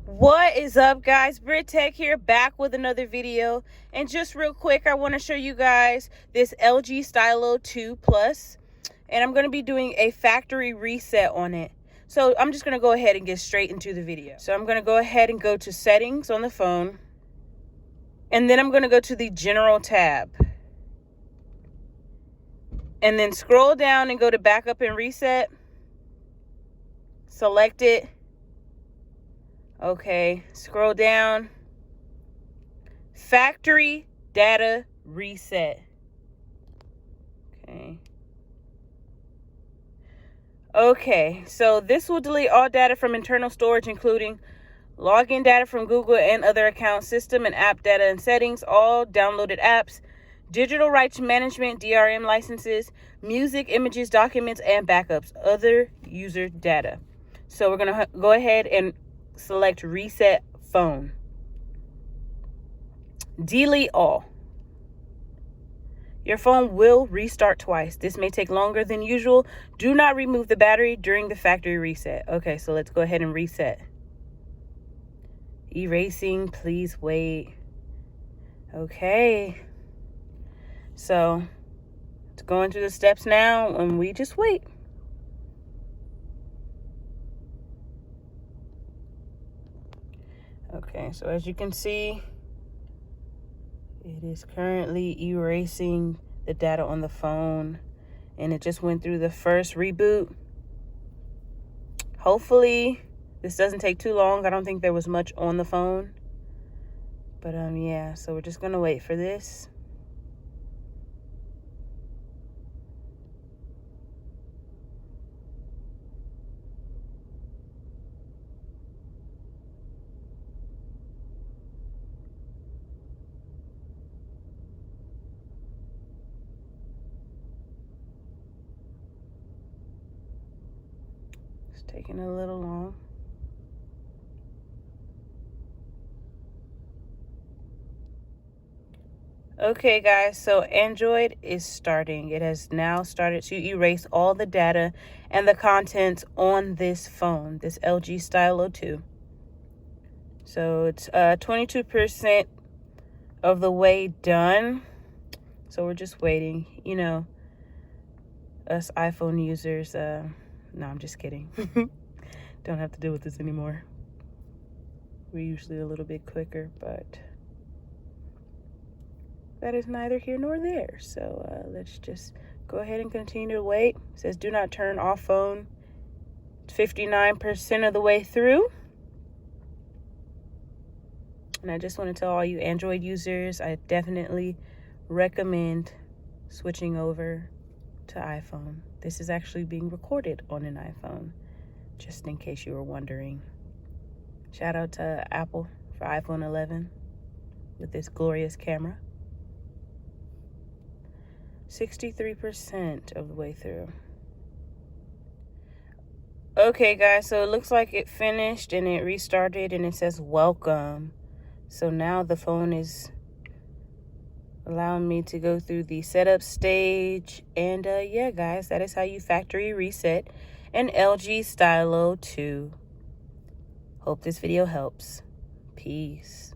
What is up, guys? Brit Tech here, back with another video. And just real quick, I want to show you guys this LG Stylo 2 Plus, and I'm going to be doing a factory reset on it. So I'm just going to go ahead and get straight into the video. So I'm going to go ahead and go to settings on the phone, and then I'm going to go to the general tab, and then scroll down and go to backup and reset. Select it. Okay, scroll down. Factory data reset. Okay, so this will delete all data from internal storage, including login data from Google and other account, system and app data and settings, all downloaded apps, digital rights management, DRM licenses, music, images, documents, and backups, other user data. So we're going to go ahead and select reset phone. Delete all. Your phone will restart twice. This may take longer than usual. Do not remove the battery during the factory reset. Okay, so let's go ahead and reset. Erasing, please wait. Okay. So it's going through the steps now, and we just wait. Okay, so as you can see, it is currently erasing the data on the phone, and it just went through the first reboot. Hopefully this doesn't take too long. I don't think there was much on the phone, but yeah, so we're just gonna wait for this. It's taking a little long. Okay, guys, so Android is starting. It has now started to erase all the data and the contents on this phone, this LG Stylo 2. So it's 22% of the way done. So we're just waiting. You know, us iPhone users, no, I'm just kidding. Don't have to deal with this anymore. We're usually a little bit quicker, but that is neither here nor there. So let's just go ahead and continue to wait. It says do not turn off phone. 59% of the way through. And I just want to tell all you Android users, I definitely recommend switching over to iPhone. This is actually being recorded on an iPhone, just in case you were wondering. Shout out to Apple for iPhone 11 with this glorious camera. 63% of the way through. Okay, guys, so it looks like it finished and it restarted, and it says welcome. So now the phone is allowing me to go through the setup stage. And yeah, guys, that is how you factory reset an LG Stylo 2. Hope this video helps. Peace.